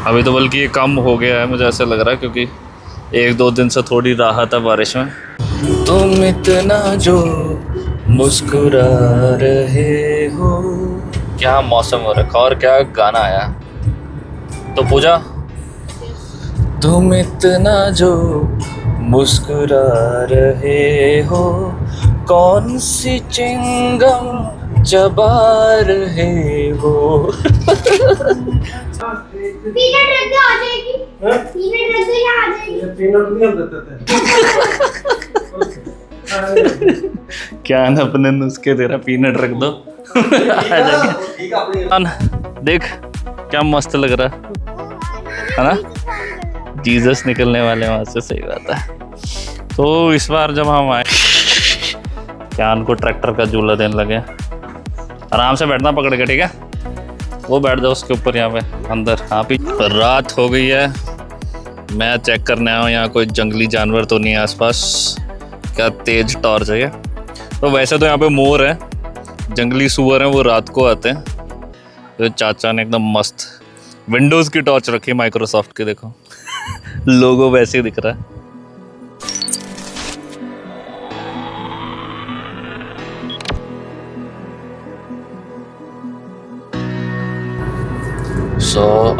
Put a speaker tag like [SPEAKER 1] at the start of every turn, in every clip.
[SPEAKER 1] अभी तो बल्कि ये कम हो गया है, मुझे ऐसा लग रहा है, क्योंकि एक दो दिन से थोड़ी राहत है बारिश में। तुम इतना जो मुस्कुरा रहे हो। क्या मौसम हो रखा और क्या गाना आया। तो पूजा, तुम इतना जो मुस्कुरा रहे हो, कौन सी चिंगम चबा रहे हो।
[SPEAKER 2] पीनट रख दो, आ जाएगी। पीनट रख दो, यहाँ आ जाएगी।
[SPEAKER 3] पीनट नहीं हम देते थे।
[SPEAKER 1] क्या न अपने नुस्खे तेरा पीनट रख दो। आ जाएंगे। देख क्या मस्त लग रहा है ना। जीसस निकलने वाले वहां से, सही बात है। तो इस बार जब हम आए, क्या उनको ट्रैक्टर का झूला देने लगे। आराम से बैठना पकड़ के, ठीक है। वो बैठ जाओ उसके ऊपर, यहाँ पे अंदर। हाँ भी रात हो गई है, मैं चेक करने आया हूँ यहाँ कोई जंगली जानवर तो नहीं है आसपास। क्या तेज टॉर्च है ये। तो वैसे तो यहाँ पे मोर है, जंगली सुअर हैं, वो रात को आते हैं। तो चाचा ने एकदम मस्त विंडोज़ की टॉर्च रखी माइक्रोसॉफ्ट की, देखो लोगो वैसे ही दिख रहा है।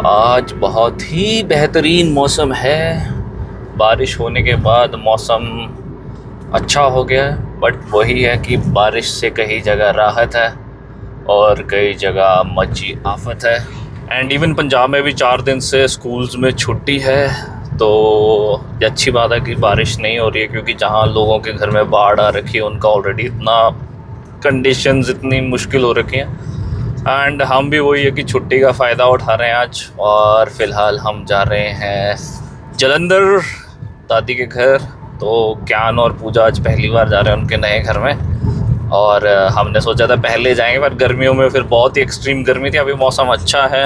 [SPEAKER 1] आज बहुत ही बेहतरीन मौसम है। बारिश होने के बाद मौसम अच्छा हो गया, बट वही है कि बारिश से कई जगह राहत है और कई जगह मची आफत है। एंड इवन पंजाब में भी 4 दिन से स्कूल्स में छुट्टी है। तो ये अच्छी बात है कि बारिश नहीं हो रही है, क्योंकि जहाँ लोगों के घर में बाढ़ आ रखी है उनका ऑलरेडी इतना कंडीशंस इतनी मुश्किल हो रखी हैं। एंड हम भी वही है कि छुट्टी का फ़ायदा उठा रहे हैं आज। और फ़िलहाल हम जा रहे हैं जलंधर दादी के घर। तो ज्ञान और पूजा आज पहली बार जा रहे हैं उनके नए घर में। और हमने सोचा था पहले जाएंगे, पर गर्मियों में फिर बहुत ही एक्सट्रीम गर्मी थी। अभी मौसम अच्छा है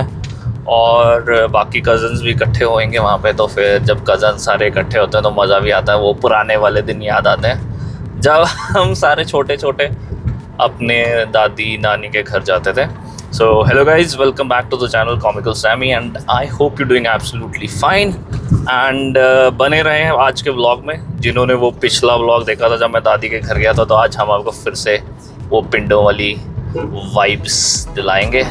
[SPEAKER 1] और बाकी कज़न्स भी इकट्ठे होंगे वहाँ पे। तो फिर जब कज़न्स सारे इकट्ठे होते हैं तो मज़ा भी आता है। वो पुराने वाले दिन याद आते हैं जब हम सारे छोटे छोटे अपने दादी नानी के घर जाते थे। So hello guys, welcome back to the channel Comical Sammy and I hope you're doing absolutely fine and बने रहे हैं आज के व्लॉग में। जिन्होंने वो पिछला व्लॉग देखा था जब मैं दादी के घर गया था, तो आज हम आपको फिर से वो पिंडों वाली वाइब्स दिलाएंगे।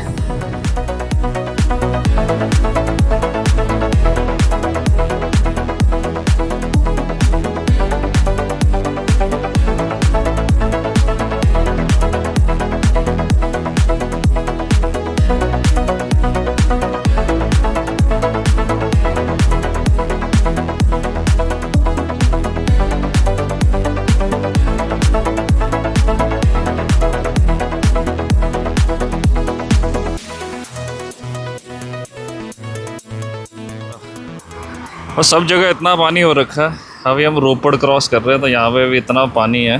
[SPEAKER 1] और सब जगह इतना पानी हो रखा है। अभी हम रोपड़ क्रॉस कर रहे हैं तो यहाँ पे भी इतना पानी है।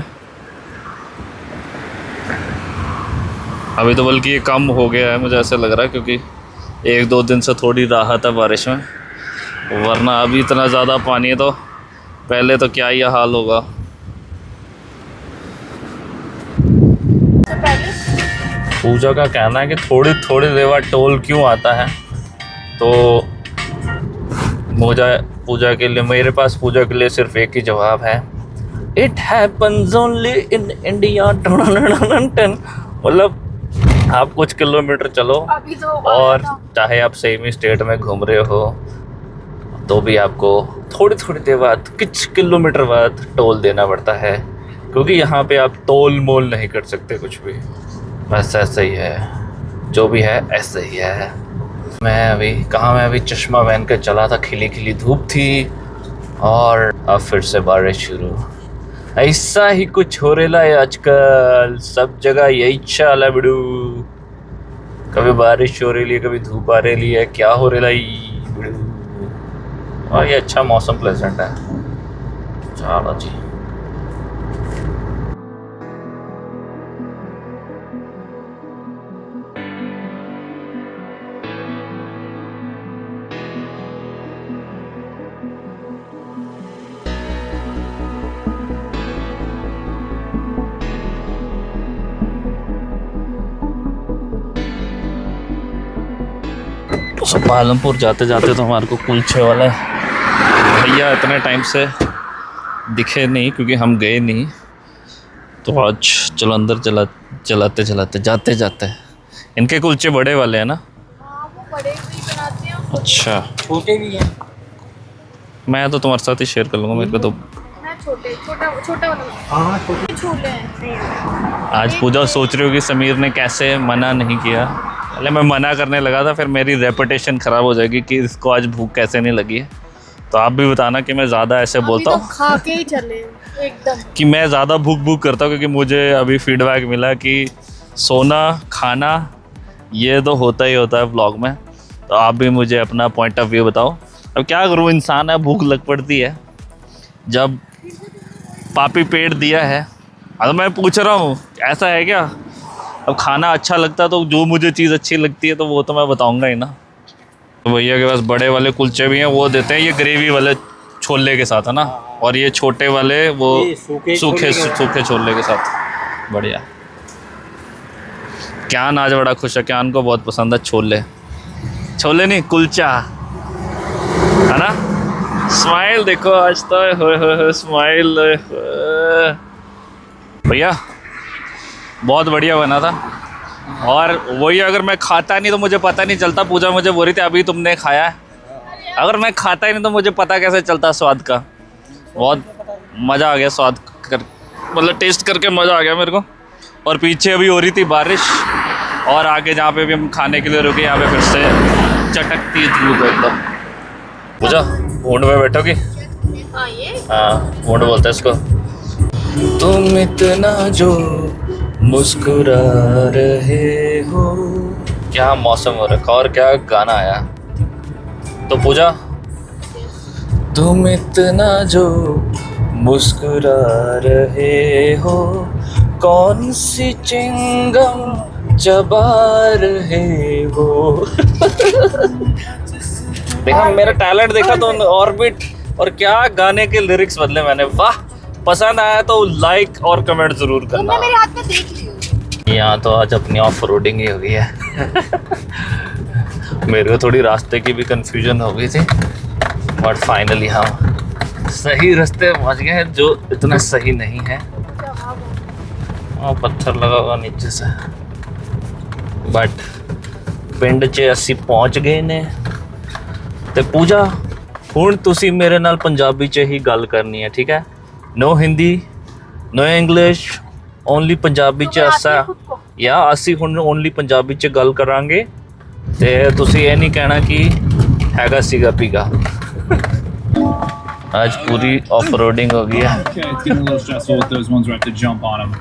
[SPEAKER 1] अभी तो बल्कि ये कम हो गया है, मुझे ऐसा लग रहा है, क्योंकि एक दो दिन से थोड़ी राहत है बारिश में। वरना अभी इतना ज़्यादा पानी है तो पहले तो क्या ही हाल होगा। पूजा का कहना है कि थोड़ी थोड़ी देर बाद टोल क्यों आता है। तो पूजा के लिए, मेरे पास पूजा के लिए सिर्फ एक ही जवाब है, it happens only in India. मतलब आप कुछ किलोमीटर चलो और चाहे आप सेम ही स्टेट में घूम रहे हो तो भी आपको थोड़ी थोड़ी देर बाद, कुछ किलोमीटर बाद टोल देना पड़ता है, क्योंकि यहाँ पे आप तोल मोल नहीं कर सकते कुछ भी। बस ऐसा ही है, जो भी है ऐसा ही है। मैं अभी चश्मा पहन के चला था, खिली खिली धूप थी और अब फिर से बारिश शुरू। ऐसा ही कुछ हो रहा है आजकल, सब जगह यही चाल है बिड़ू। कभी बारिश हो रही है, कभी धूप आ रही है, क्या हो रहा है बिड़ू। और ये अच्छा मौसम प्लेजेंट है। चलो जी। सो पालमपुर जाते जाते तो हमारे को कुलचे वाला भैया इतने टाइम से दिखे नहीं क्योंकि हम गए नहीं, तो आज चलो अंदर चलाते चलाते जाते जाते इनके कुलचे बड़े वाले हैं ना।
[SPEAKER 2] हाँ, वो बड़े भी बनाते हैं।
[SPEAKER 1] अच्छा
[SPEAKER 3] छोटे भी हैं।
[SPEAKER 1] मैं तो तुम्हारे साथ ही शेयर कर लूँगा, मेरे को तो
[SPEAKER 2] मैं छोटा वाला
[SPEAKER 3] हाँ छोटे।
[SPEAKER 2] छोले हैं।
[SPEAKER 1] आज पूजा सोच रही होगी समीर ने कैसे मना नहीं किया। पहले मैं मना करने लगा था, फिर मेरी रेपुटेशन ख़राब हो जाएगी कि इसको आज भूख कैसे नहीं लगी है। तो आप भी बताना कि मैं ज़्यादा ऐसे बोलता
[SPEAKER 2] अभी
[SPEAKER 1] हूँ
[SPEAKER 2] तो खा के ही चले एकदम।
[SPEAKER 1] कि मैं ज़्यादा भूख करता हूँ, क्योंकि मुझे अभी फीडबैक मिला कि सोना खाना ये तो होता ही होता है व्लॉग में। तो आप भी मुझे अपना पॉइंट ऑफ व्यू बताओ। अब क्या करूँ, इंसान है, भूख लग पड़ती है। जब पापी पेट दिया है, अब मैं पूछ रहा हूँ ऐसा है क्या। अब खाना अच्छा लगता है तो जो मुझे चीज़ अच्छी लगती है तो वो तो मैं बताऊँगा ही ना। तो भैया के पास बड़े वाले कुलचे भी हैं, वो देते हैं ये ग्रेवी वाले छोले के साथ, है ना। और ये छोटे वाले वो
[SPEAKER 3] ये सूखे
[SPEAKER 1] सूखे छोले के साथ। बढ़िया। क्यान आज बड़ा खुश है, क्यान को बहुत पसंद है छोले। छोले नहीं, कुलचा, है ना। स्माइल देखो आज तो, हो स्माइल। भैया बहुत बढ़िया बना था, और वही अगर मैं खाता नहीं तो मुझे पता नहीं चलता। पूजा मुझे बोल रही थी अभी तुमने खाया है, अगर मैं खाता ही नहीं तो मुझे पता कैसे चलता स्वाद का। बहुत मज़ा आ गया स्वाद कर, मतलब टेस्ट करके मज़ा आ गया मेरे को। और पीछे अभी हो रही थी बारिश, और आगे जहाँ पे भी हम खाने के लिए रुके यहाँ पे फिर से चटकती धूप एकदम। पूजा ऊँट में बैठोगी?
[SPEAKER 2] हाँ ये
[SPEAKER 1] हाँ ऊँट बोलते हैं इसको। तुम इतना जो मुस्कुरा रहे हो। क्या मौसम हो रखा और क्या गाना आया। तो पूजा तुम इतना जो मुस्कुरा रहे हो, कौन सी चिंगम चबा रहे हो। देखा मेरा टैलेंट, देखा तो ऑर्बिट। और क्या गाने के लिरिक्स बदले मैंने, वाह। पसंद आया तो लाइक और कमेंट जरूर करना।
[SPEAKER 2] तुमने मेरे हाथ में देख लियो।
[SPEAKER 1] यहाँ तो आज अपनी ऑफ रोडिंग ही हो गई है। मेरे को थोड़ी रास्ते की भी कंफ्यूजन हो गई थी, बट फाइनली हम सही रास्ते पहुँच गए हैं, जो इतना सही नहीं है। वहाँ पत्थर लगा हुआ नीचे से, बट पिंड च असी पहुँच गए ने। ते पूजा हुण तुसी मेरे नाल पंजाबी च ही गल करनी है, ठीक है। No Hindi no English, only Punjabi च असा या असी हुण ओनली पंजाबी च गल करांगे। ते तुसी ये नहीं कहना कि हैगा सीगा पीगा। आज पूरी ऑफ रोडिंग हो गई है।
[SPEAKER 4] Okay, it's getting a little stressful with those ones where I have to jump on them.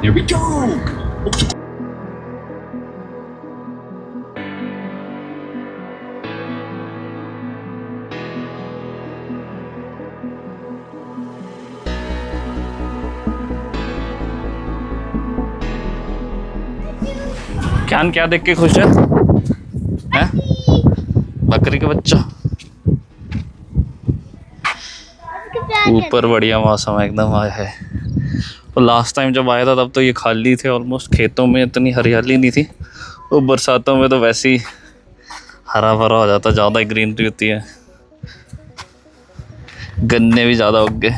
[SPEAKER 4] Here we go!
[SPEAKER 1] क्यान क्या देख के खुश है? हैं? बकरी का बच्चा। ऊपर बढ़िया मौसम एकदम आया है। तो लास्ट टाइम जब आया था तब तो ये खाली थे ऑलमोस्ट, खेतों में इतनी हरियाली नहीं थी। तो बरसातों में तो वैसे ही हरा भरा हो जाता, ज़्यादा ग्रीनरी होती है। गन्ने भी ज़्यादा उग गए।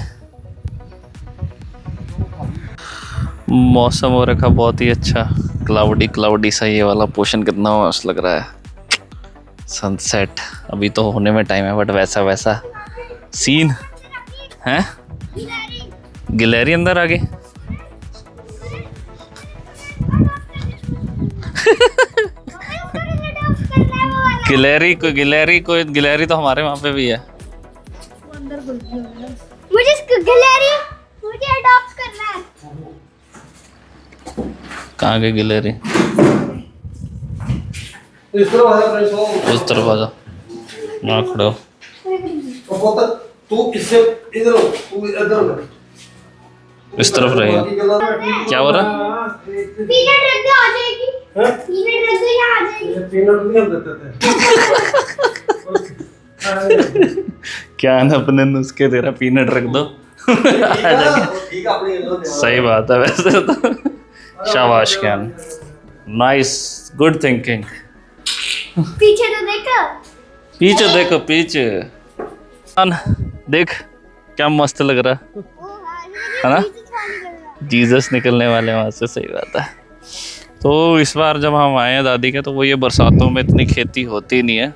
[SPEAKER 1] मौसम हो रखा बहुत ही अच्छा, क्लाउडी सा। ये वाला पोर्शन कितना मस्त लग रहा है। सनसेट अभी तो होने में टाइम है, बट वैसा सीन है। गिलहरी अंदर आ गई। गिलहरी तो हमारे वहाँ पे भी है।
[SPEAKER 2] मुझे गिलहरी मुझे अडॉप्ट करना है।
[SPEAKER 1] कहाँ गई गिलहरी?
[SPEAKER 3] इस तरफ आ जा फ्रेंड्स।
[SPEAKER 1] उस तरफ आ जा, वहाँ खड़े हो।
[SPEAKER 3] तो पोता तू इससे इधर हो, तू इधर हो।
[SPEAKER 1] इस तरफ रहिए। क्या हो रहा?
[SPEAKER 2] पीनट रख दो, आ जाएगी।
[SPEAKER 3] हैं?
[SPEAKER 2] पीनट रख दो, यहाँ आ जाएगी।
[SPEAKER 3] ये पीनट नहीं हम देते थे।
[SPEAKER 1] क्या है ना, अपने नुस्खे तेरा पीनट रख दो।
[SPEAKER 3] ठीक है अपनी इधर दे।
[SPEAKER 1] सही बात है वैसे तो। शाबाश कैन, नाइस, गुड थिंकिंग।
[SPEAKER 2] पीछे तो देखो।
[SPEAKER 1] पीछे देखो पीछे। देख क्या मस्त लग रहा है ना, जीसस निकलने वाले वहाँ से, सही बात है। तो इस बार जब हम आए हैं दादी के, तो वो ये बरसातों में इतनी खेती होती नहीं है,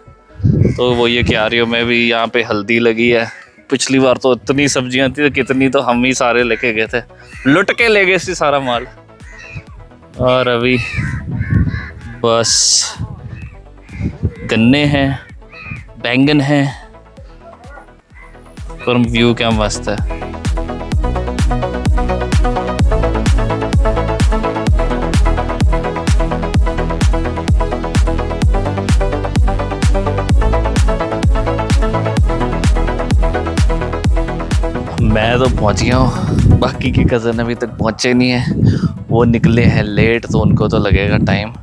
[SPEAKER 1] तो वो ये क्यारियों में भी यहाँ पे हल्दी लगी है। पिछली बार तो इतनी सब्जियां थी, तो कितनी तो हम ही सारे लेके गए थे, लुट के ले गए थे सारा माल। और अभी बस गन्ने हैं, बैंगन हैं, पर व्यू क्या मस्त है। मैं तो पहुंच गया हूँ, बाकी के कज़न अभी तक पहुंचे नहीं हैं, वो निकले हैं लेट, तो उनको तो लगेगा टाइम।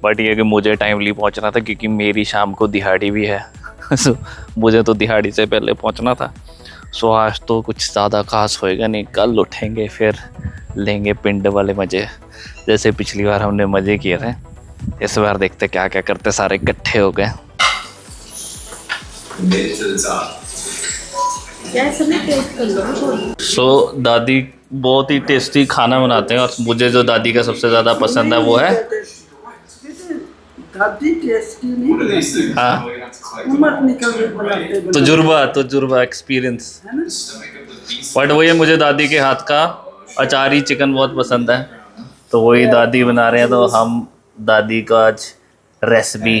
[SPEAKER 1] बट ये कि मुझे टाइमली पहुंचना था, क्योंकि मेरी शाम को दिहाड़ी भी है। सो मुझे तो दिहाड़ी से पहले पहुंचना था। सो आज तो कुछ ज़्यादा खास होएगा नहीं, कल उठेंगे फिर लेंगे पिंड वाले मज़े, जैसे पिछली बार हमने मज़े किए थे। इस बार देखते क्या क्या करते, सारे इकट्ठे हो गए। सो दादी बहुत ही टेस्टी खाना बनाते हैं, और मुझे जो दादी का सबसे ज़्यादा पसंद है वो है
[SPEAKER 5] दादी टेस्टी नहीं,
[SPEAKER 1] हाँ
[SPEAKER 5] उम्र निकल गई बनाते
[SPEAKER 1] तजुर्बा एक्सपीरियंस। बट वही मुझे दादी के हाथ का अचारी चिकन बहुत पसंद है, तो वही दादी बना रहे हैं, तो हम दादी का आज रेसिपी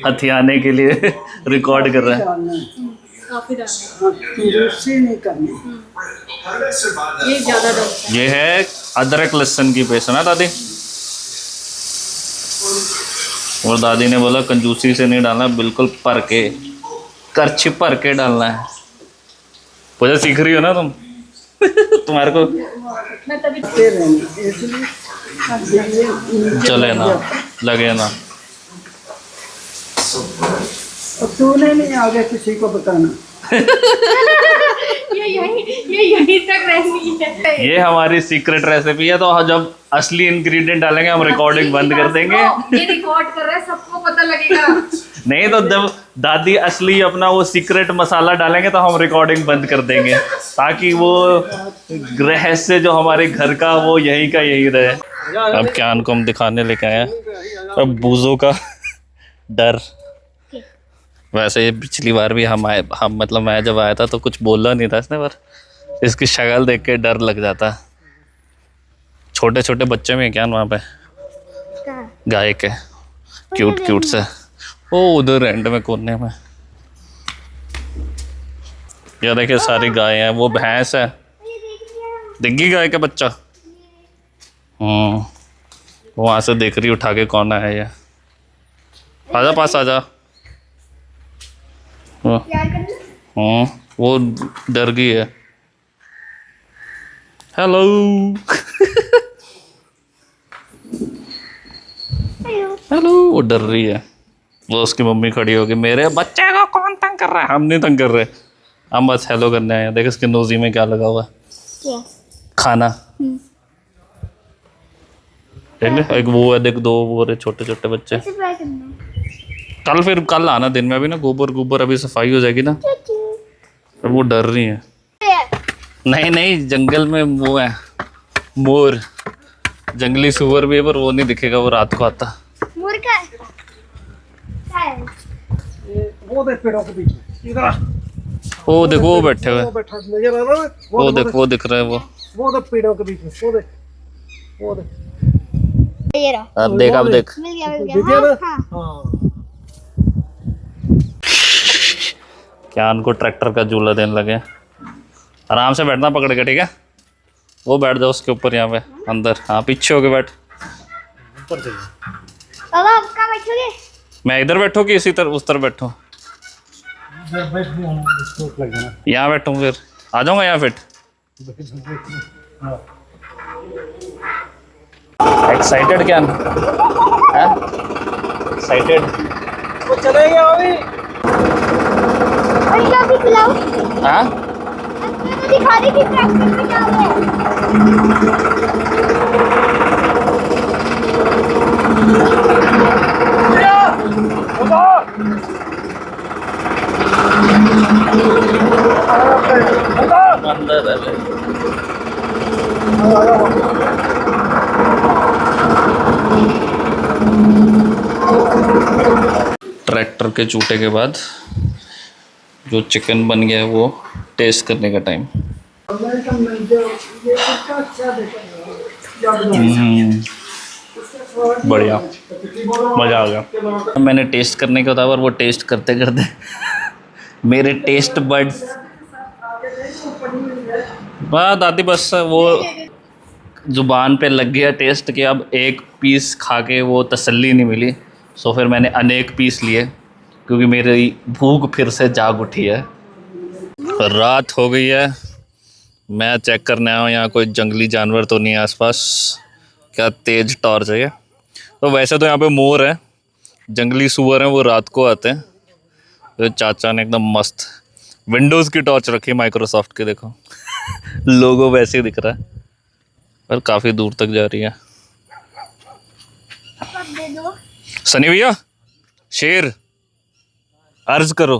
[SPEAKER 1] हथियाने के लिए रिकॉर्ड कर रहे हैं।
[SPEAKER 5] कंजूसी नहीं करनी।
[SPEAKER 2] ये ज्यादा डलता
[SPEAKER 1] ये है अदरक लहसुन की पेस्ट ना दादी, और दादी ने बोला कंजूसी से नहीं डालना, बिल्कुल भर के, करछी भर के डालना है। पूजा सीख रही हो ना तुम? तुम्हारे को
[SPEAKER 2] मैं तभी
[SPEAKER 5] इसलिए
[SPEAKER 1] चले ना, लगे ना।
[SPEAKER 5] तूने नहीं आगे किसी को बताना।
[SPEAKER 2] ये यहीं तक रहनी है।
[SPEAKER 1] ये हमारी सीक्रेट रेसिपी है, तो जब असली इंग्रेडिएंट डालेंगे हम रिकॉर्डिंग बंद कर देंगे।
[SPEAKER 2] ये रिकॉर्ड कर रहे हैं, सबको पता लगेगा।
[SPEAKER 1] नहीं तो जब दादी असली अपना वो सीक्रेट मसाला डालेंगे, तो हम रिकॉर्डिंग बंद कर देंगे, ताकि वो रहस्य जो हमारे घर का वो यहीं का यही रहे। अब क्या को हम दिखाने लेके आए हैं, अब बूजों का डर। वैसे ये पिछली बार भी हम मतलब मैं जब आया था तो कुछ बोला नहीं था इसने, पर इसकी शक्ल देख के डर लग जाता। छोटे छोटे बच्चे में क्या वहाँ पे गाय के क्यूट क्यूट से, ओ उधर एंड में कोने में ये देखिए सारी गाय हैं, वो भैंस है, दिग्गी गाय का बच्चा। वहाँ से देख रही उठा के कौन है ये, आजा पास आजा। वो डर गई है। हेलो हेलो, वो डर रही है। वो उसकी मम्मी खड़ी होगी, मेरे बच्चे को कौन तंग कर रहा है? हम नहीं तंग कर रहे, हम बस हेलो करने आए हैं। देख इसके नोजी में क्या लगा हुआ है, खाना। देख ले, एक वो है, देख दो वो रहे छोटे छोटे बच्चे। कल फिर कल आना दिन में, अभी ना गोबर अभी सफाई हो जाएगी ना, तो वो डर रही है। नहीं नहीं, जंगल में वो है मोर, जंगली सुअर भी है, पर वो नहीं दिखेगा, वो रात को आता।
[SPEAKER 2] मोर का है?
[SPEAKER 5] वो देख पेड़ों के पीछे इधर।
[SPEAKER 1] वो देखो वो बैठे हुए,
[SPEAKER 5] वो बैठा नजर आ रहा है,
[SPEAKER 1] वो देख वो दिख रहा है
[SPEAKER 5] वो देख पेड़ों के पीछे, वो देख
[SPEAKER 2] ये रहा।
[SPEAKER 1] अब देख
[SPEAKER 2] मिल गया
[SPEAKER 5] दिख गया ना?
[SPEAKER 2] हाँ।
[SPEAKER 5] हाँ
[SPEAKER 1] क्या उनको ट्रैक्टर का झूला देने लगे। आराम से बैठना पकड़ के, ठीक है? वो बैठ जाओ उसके ऊपर, यहाँ पे अंदर। हाँ पीछे होके बैठ।
[SPEAKER 2] बाबा आप कहाँ बैठोगे?
[SPEAKER 1] मैं इधर बैठूँ कि इसी तरफ उस तरफ बैठूँ? यहाँ बैठूँ, फिर आ जाऊँगा यहाँ फिट। एक्साइटेड क्या? एक्साइटेड?
[SPEAKER 5] वो चले गया अभी।
[SPEAKER 2] और क्या भी खिलाओ?
[SPEAKER 1] हाँ
[SPEAKER 2] मैं तो दिखा रही थी ट्रैक्टर में क्या है।
[SPEAKER 1] शानदार है भाई। ट्रैक्टर के चूटे के बाद जो चिकन बन गया है वो टेस्ट करने का टाइम। बढ़िया, मज़ा आ गया। मैंने टेस्ट करने का था और वो टेस्ट करते करते मेरे टेस्ट बड्स बात आती, बस वो ज़ुबान पे लग गया टेस्ट कि अब एक पीस खा के वो तसल्ली नहीं मिली। सो फिर मैंने अनेक पीस लिए क्योंकि मेरी भूख फिर से जाग उठी है। रात हो गई है, मैं चेक करने आया हूँ यहाँ कोई जंगली जानवर तो नहीं है आसपास। क्या तेज़ टॉर्च है ये। तो वैसे तो यहाँ पे मोर है, जंगली सूअर हैं, वो रात को आते हैं। तो चाचा ने एकदम मस्त विंडोज़ की टॉर्च रखी माइक्रोसॉफ्ट की, देखो लोगो वैसे ही दिख रहा है पर काफ़ी दूर तक जा रही है।
[SPEAKER 2] दे दो।
[SPEAKER 1] सनी भैया शेर अर्ज करो।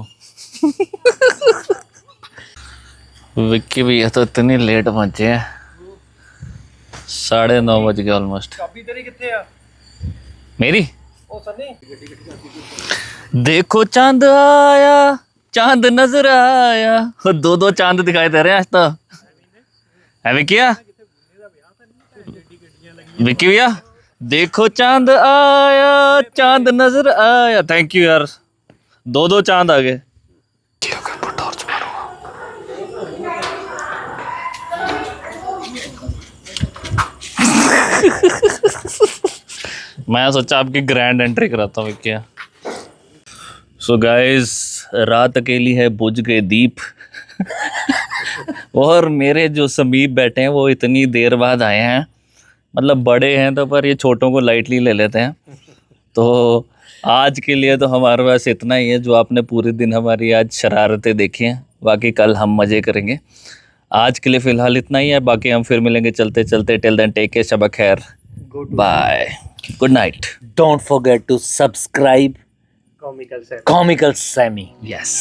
[SPEAKER 1] विक्की भैया तो इतनी लेट पहुंचे हैं, 9:30 बज गए ऑलमोस्ट।
[SPEAKER 5] चाबी तेरी कितने आ
[SPEAKER 1] मेरी
[SPEAKER 5] ओ सनी
[SPEAKER 1] देखो चांद आया, चांद नजर आया, 2-2 चांद दिखाई दे रहे हैं आज तो। है विक्की भैया, विक्की भैया देखो चांद आया, चांद नजर आया। थैंक यू यार, 2-2 चांद आ गए। मैं सोचा आपकी ग्रैंड एंट्री कराता हूँ क्या। सो गाइस, रात अकेली है, बुझ गए दीप। और मेरे जो समीप बैठे हैं वो इतनी देर बाद आए हैं, मतलब बड़े हैं तो पर ये छोटों को लाइटली ले लेते हैं। तो आज के लिए तो हमारे पास इतना ही है, जो आपने पूरे दिन हमारी आज शरारतें देखी हैं। बाकी कल हम मज़े करेंगे। आज के लिए फ़िलहाल इतना ही है, बाकी हम फिर मिलेंगे चलते चलते। टिल देन टेक केयर, शब खैर, bye, good night.
[SPEAKER 6] Don't forget to subscribe
[SPEAKER 5] comical से
[SPEAKER 6] Comical Sammy.
[SPEAKER 1] यस।